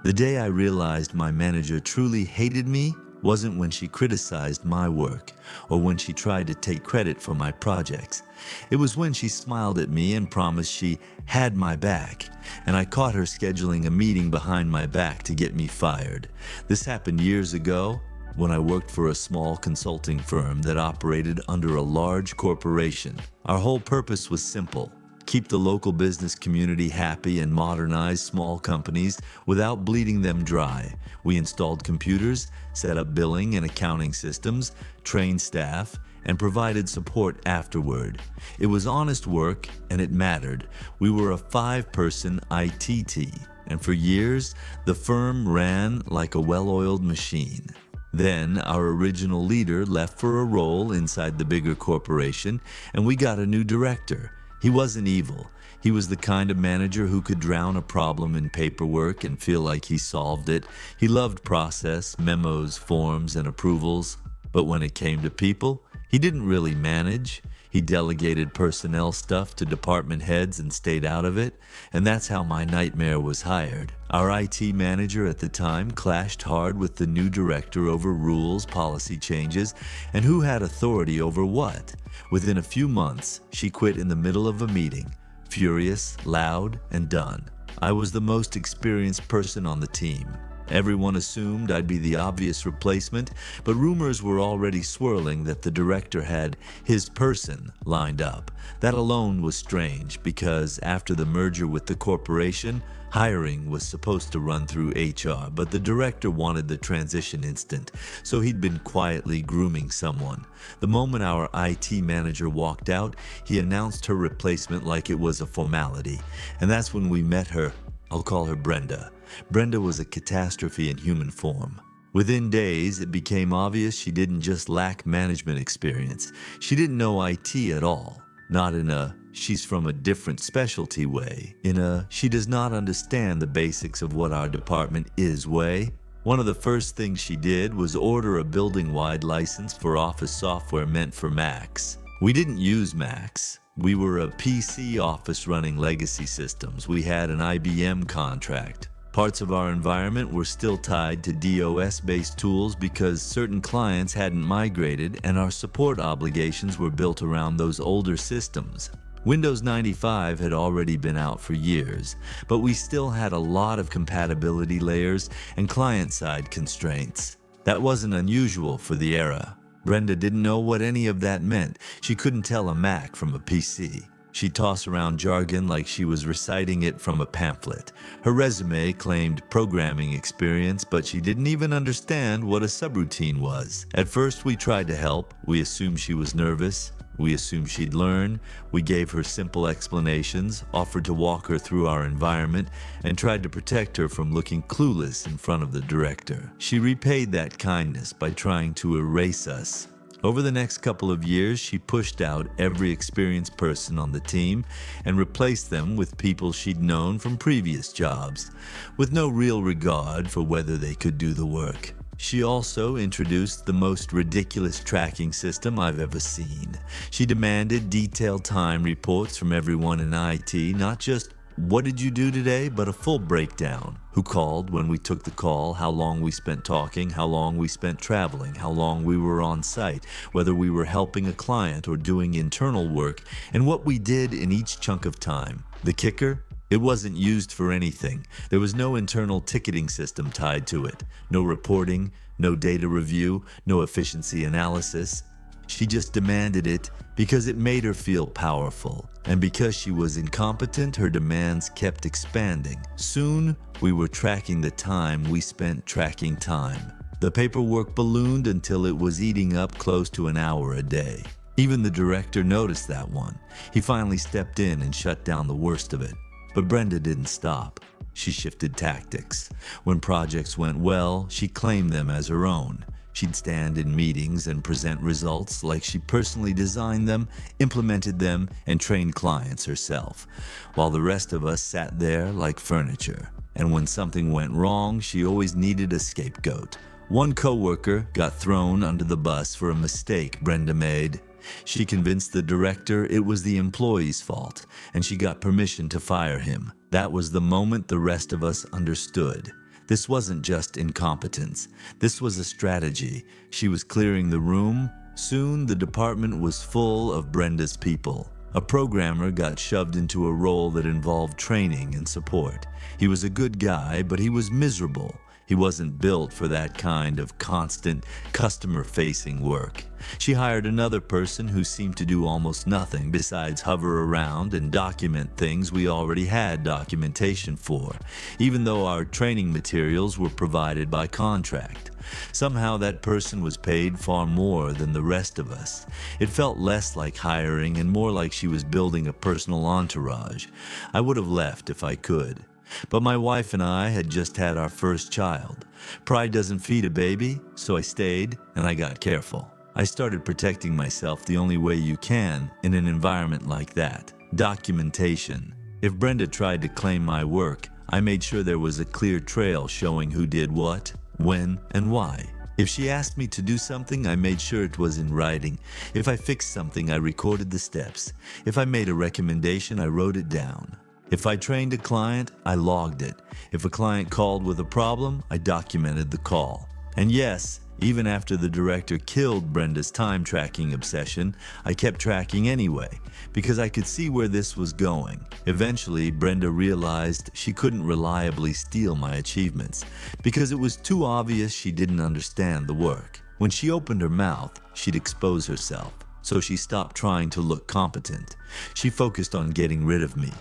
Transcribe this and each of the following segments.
The day I realized my manager truly hated me wasn't when she criticized my work or when she tried to take credit for my projects. It was when she smiled at me and promised she had my back, and I caught her scheduling a meeting behind my back to get me fired. This happened years ago when I worked for a small consulting firm that operated under a large corporation. Our whole purpose was simple: keep the local business community happy and modernize small companies without bleeding them dry. We installed computers, set up billing and accounting systems, trained staff, and provided support afterward. It was honest work, and it mattered. We were a 5-person IT team, and for years, the firm ran like a well-oiled machine. Then, our original leader left for a role inside the bigger corporation, and we got a new director. He wasn't evil. He was the kind of manager who could drown a problem in paperwork and feel like he solved it. He loved process, memos, forms, and approvals. But when it came to people, he didn't really manage. He delegated personnel stuff to department heads and stayed out of it. And that's how my nightmare was hired. Our IT manager at the time clashed hard with the new director over rules, policy changes, and who had authority over what. Within a few months, she quit in the middle of a meeting, furious, loud, and done. I was the most experienced person on the team. Everyone assumed I'd be the obvious replacement, but rumors were already swirling that the director had his person lined up. That alone was strange because after the merger with the corporation, hiring was supposed to run through HR, but the director wanted the transition instant, so he'd been quietly grooming someone. The moment our IT manager walked out, he announced her replacement like it was a formality, and that's when we met her. I'll call her Brenda. Brenda was a catastrophe in human form. Within days, it became obvious she didn't just lack management experience. She didn't know IT at all. Not in a she's from a different specialty way. In a she does not understand the basics of what our department is way. One of the first things she did was order a building-wide license for Office software meant for Macs. We didn't use Macs. We were a PC office running legacy systems. We had an IBM contract. Parts of our environment were still tied to DOS-based tools because certain clients hadn't migrated, and our support obligations were built around those older systems. Windows 95 had already been out for years, but we still had a lot of compatibility layers and client-side constraints. That wasn't unusual for the era. Brenda didn't know what any of that meant. She couldn't tell a Mac from a PC. She'd toss around jargon like she was reciting it from a pamphlet. Her resume claimed programming experience, but she didn't even understand what a subroutine was. At first, we tried to help. We assumed she was nervous. We assumed she'd learn. We gave her simple explanations, offered to walk her through our environment, and tried to protect her from looking clueless in front of the director. She repaid that kindness by trying to erase us. Over the next couple of years, she pushed out every experienced person on the team and replaced them with people she'd known from previous jobs, with no real regard for whether they could do the work. She also introduced the most ridiculous tracking system I've ever seen. She demanded detailed time reports from everyone in IT, not just "What did you do today?" but a full breakdown. Who called, when we took the call, how long we spent talking, how long we spent traveling, how long we were on site, whether we were helping a client or doing internal work, and what we did in each chunk of time. The kicker? It wasn't used for anything. There was no internal ticketing system tied to it. No reporting, no data review, no efficiency analysis. She just demanded it because it made her feel powerful. And because she was incompetent, her demands kept expanding. Soon, we were tracking the time we spent tracking time. The paperwork ballooned until it was eating up close to an hour a day. Even the director noticed that one. He finally stepped in and shut down the worst of it. But Brenda didn't stop. She shifted tactics. When projects went well, she claimed them as her own. She'd stand in meetings and present results like she personally designed them, implemented them, and trained clients herself, while the rest of us sat there like furniture. And when something went wrong, she always needed a scapegoat. One coworker got thrown under the bus for a mistake Brenda made. She convinced the director it was the employee's fault, and she got permission to fire him. That was the moment the rest of us understood. This wasn't just incompetence. This was a strategy. She was clearing the room. Soon, the department was full of Brenda's people. A programmer got shoved into a role that involved training and support. He was a good guy, but he was miserable. He wasn't built for that kind of constant, customer-facing work. She hired another person who seemed to do almost nothing besides hover around and document things we already had documentation for, even though our training materials were provided by contract. Somehow that person was paid far more than the rest of us. It felt less like hiring and more like she was building a personal entourage. I would have left if I could. But my wife and I had just had our first child. Pride doesn't feed a baby, so I stayed and I got careful. I started protecting myself the only way you can in an environment like that. Documentation. If Brenda tried to claim my work, I made sure there was a clear trail showing who did what, when, and why. If she asked me to do something, I made sure it was in writing. If I fixed something, I recorded the steps. If I made a recommendation, I wrote it down. If I trained a client, I logged it. If a client called with a problem, I documented the call. And yes, even after the director killed Brenda's time tracking obsession, I kept tracking anyway, because I could see where this was going. Eventually, Brenda realized she couldn't reliably steal my achievements, because it was too obvious she didn't understand the work. When she opened her mouth, she'd expose herself, so she stopped trying to look competent. She focused on getting rid of me.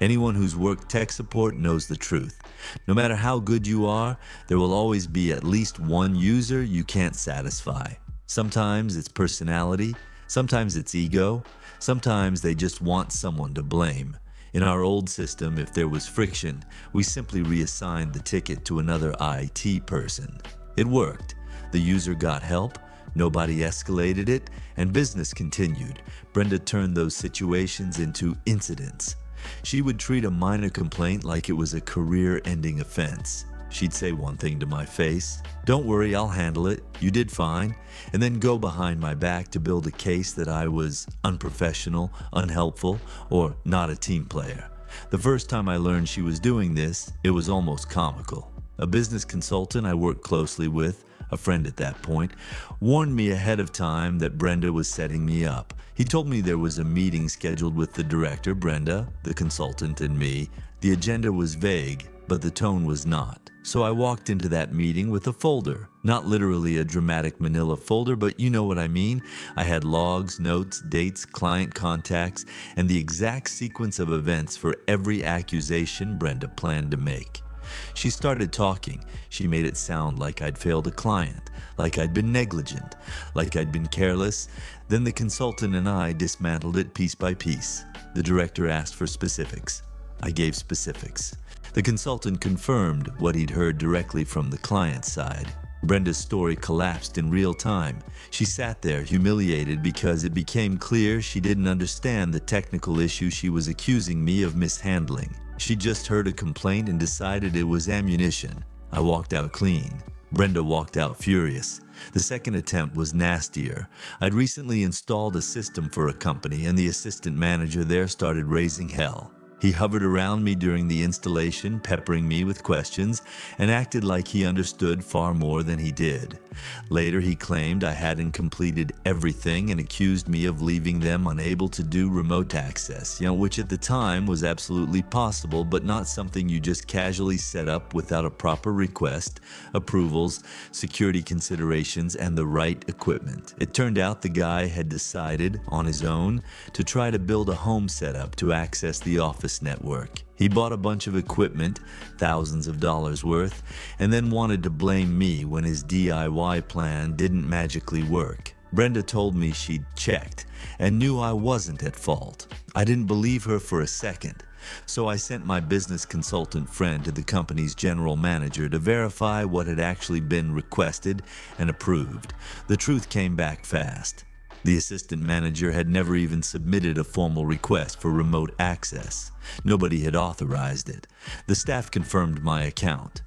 Anyone who's worked tech support knows the truth. No matter how good you are, there will always be at least one user you can't satisfy. Sometimes it's personality, sometimes it's ego, sometimes they just want someone to blame. In our old system, if there was friction, we simply reassigned the ticket to another IT person. It worked. The user got help, nobody escalated it, and business continued. Brenda turned those situations into incidents. She would treat a minor complaint like it was a career-ending offense. She'd say one thing to my face, "Don't worry, I'll handle it, you did fine," and then go behind my back to build a case that I was unprofessional, unhelpful, or not a team player. The first time I learned she was doing this, it was almost comical. A business consultant I worked closely with, a friend at that point, warned me ahead of time that Brenda was setting me up. He told me there was a meeting scheduled with the director, Brenda, the consultant, and me. The agenda was vague, but the tone was not. So I walked into that meeting with a folder. Not literally a dramatic manila folder, but you know what I mean. I had logs, notes, dates, client contacts, and the exact sequence of events for every accusation Brenda planned to make. She started talking. She made it sound like I'd failed a client, like I'd been negligent, like I'd been careless. Then the consultant and I dismantled it piece by piece. The director asked for specifics. I gave specifics. The consultant confirmed what he'd heard directly from the client's side. Brenda's story collapsed in real time. She sat there humiliated because it became clear she didn't understand the technical issue she was accusing me of mishandling. She just heard a complaint and decided it was ammunition. I walked out clean. Brenda walked out furious. The second attempt was nastier. I'd recently installed a system for a company, and the assistant manager there started raising hell. He hovered around me during the installation, peppering me with questions, and acted like he understood far more than he did. Later, he claimed I hadn't completed everything and accused me of leaving them unable to do remote access, which at the time was absolutely possible, but not something you just casually set up without a proper request, approvals, security considerations, and the right equipment. It turned out the guy had decided, on his own, to try to build a home setup to access the office network. He bought a bunch of equipment, thousands of dollars worth, and then wanted to blame me when his DIY plan didn't magically work. Brenda told me she'd checked and knew I wasn't at fault. I didn't believe her for a second, so I sent my business consultant friend to the company's general manager to verify what had actually been requested and approved. The truth came back fast. The assistant manager had never even submitted a formal request for remote access. Nobody had authorized it. The staff confirmed my account.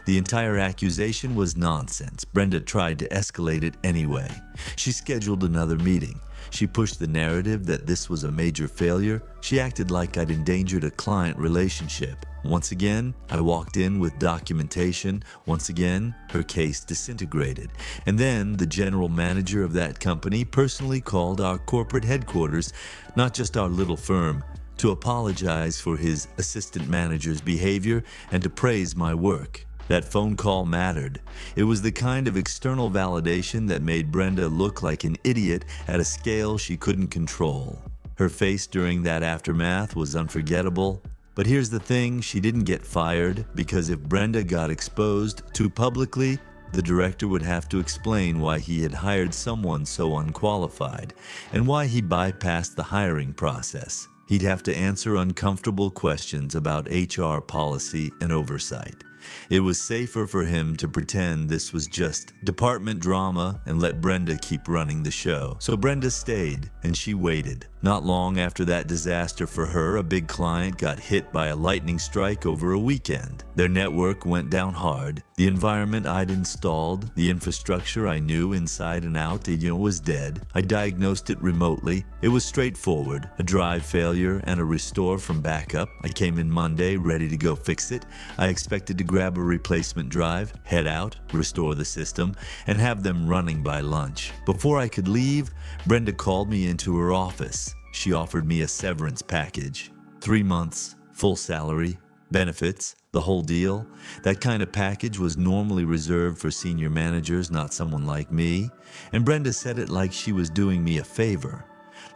The entire accusation was nonsense. Brenda tried to escalate it anyway. She scheduled another meeting. She pushed the narrative that this was a major failure. She acted like I'd endangered a client relationship. Once again, I walked in with documentation. Once again, her case disintegrated. And then the general manager of that company personally called our corporate headquarters, not just our little firm, to apologize for his assistant manager's behavior and to praise my work. That phone call mattered. It was the kind of external validation that made Brenda look like an idiot at a scale she couldn't control. Her face during that aftermath was unforgettable. But here's the thing, she didn't get fired because if Brenda got exposed too publicly, the director would have to explain why he had hired someone so unqualified and why he bypassed the hiring process. He'd have to answer uncomfortable questions about HR policy and oversight. It was safer for him to pretend this was just department drama and let Brenda keep running the show. So Brenda stayed, and she waited. Not long after that disaster for her, a big client got hit by a lightning strike over a weekend. Their network went down hard. The environment I'd installed, the infrastructure I knew inside and out, was dead. I diagnosed it remotely. It was straightforward, a drive failure and a restore from backup. I came in Monday ready to go fix it. I expected to grab a replacement drive, head out, restore the system, and have them running by lunch. Before I could leave, Brenda called me into her office. She offered me a severance package. 3 months, full salary, benefits, the whole deal. That kind of package was normally reserved for senior managers, not someone like me. And Brenda said it like she was doing me a favor,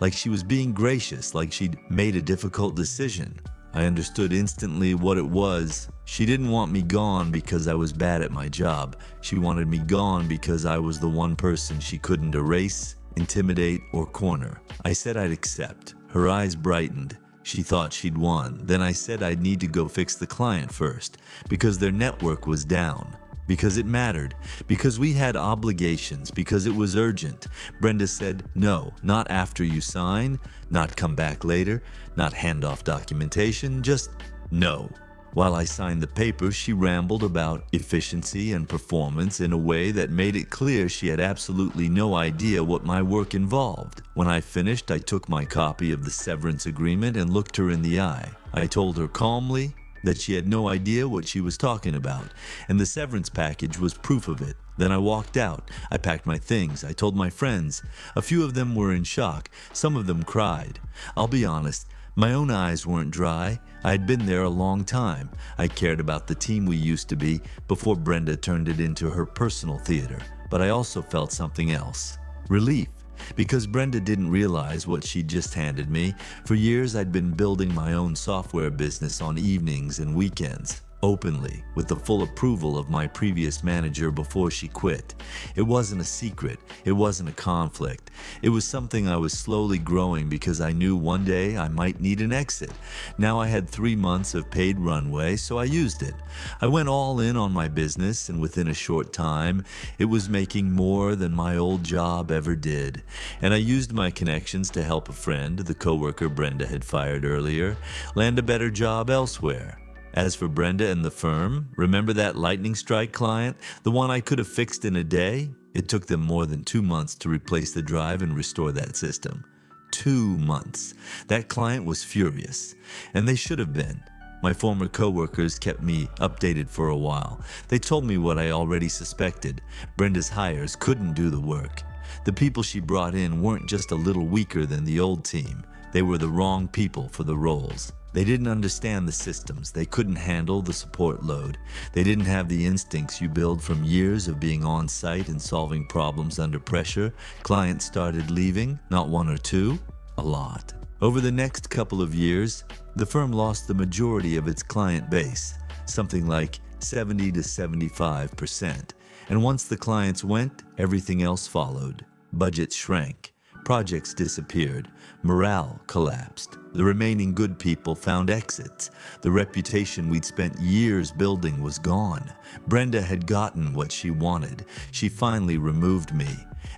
like she was being gracious, like she'd made a difficult decision. I understood instantly what it was. She didn't want me gone because I was bad at my job. She wanted me gone because I was the one person she couldn't erase, intimidate, or corner. I said I'd accept. Her eyes brightened. She thought she'd won. Then I said I'd need to go fix the client first, because their network was down, because it mattered, because we had obligations, because it was urgent. Brenda said, no, not after you sign, not come back later, not hand off documentation, just no. While I signed the papers, she rambled about efficiency and performance in a way that made it clear she had absolutely no idea what my work involved. When I finished, I took my copy of the severance agreement and looked her in the eye. I told her calmly that she had no idea what she was talking about, and the severance package was proof of it. Then I walked out. I packed my things. I told my friends. A few of them were in shock. Some of them cried. I'll be honest, my own eyes weren't dry. I had been there a long time. I cared about the team we used to be before Brenda turned it into her personal theater. But I also felt something else. Relief. Because Brenda didn't realize what she'd just handed me. For years I'd been building my own software business on evenings and weekends, openly, with the full approval of my previous manager before she quit. It wasn't a secret. It wasn't a conflict. It was something I was slowly growing because I knew one day I might need an exit. Now I had 3 months of paid runway, so I used it. I went all in on my business, and within a short time, it was making more than my old job ever did. And I used my connections to help a friend, the coworker Brenda had fired earlier, land a better job elsewhere. As for Brenda and the firm, remember that lightning strike client? The one I could have fixed in a day? It took them more than 2 months to replace the drive and restore that system. 2 months. That client was furious, and they should have been. My former coworkers kept me updated for a while. They told me what I already suspected. Brenda's hires couldn't do the work. The people she brought in weren't just a little weaker than the old team. They were the wrong people for the roles. They didn't understand the systems. They couldn't handle the support load. They didn't have the instincts you build from years of being on site and solving problems under pressure. Clients started leaving, not 1 or 2, a lot. Over the next couple of years, the firm lost the majority of its client base, something like 70 to 75%. And once the clients went, everything else followed. Budgets shrank. Projects disappeared. Morale collapsed. The remaining good people found exits. The reputation we'd spent years building was gone. Brenda had gotten what she wanted. She finally removed me.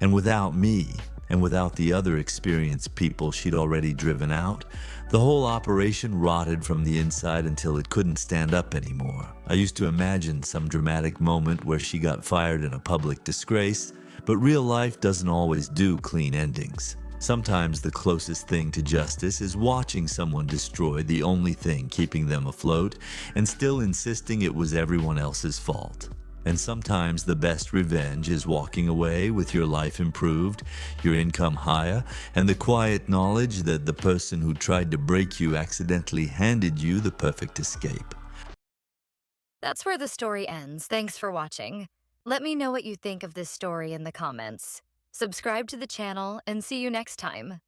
And without me, and without the other experienced people she'd already driven out, the whole operation rotted from the inside until it couldn't stand up anymore. I used to imagine some dramatic moment where she got fired in a public disgrace, but real life doesn't always do clean endings. Sometimes the closest thing to justice is watching someone destroy the only thing keeping them afloat and still insisting it was everyone else's fault. And sometimes the best revenge is walking away with your life improved, your income higher, and the quiet knowledge that the person who tried to break you accidentally handed you the perfect escape. That's where the story ends. Thanks for watching. Let me know what you think of this story in the comments. Subscribe to the channel and see you next time.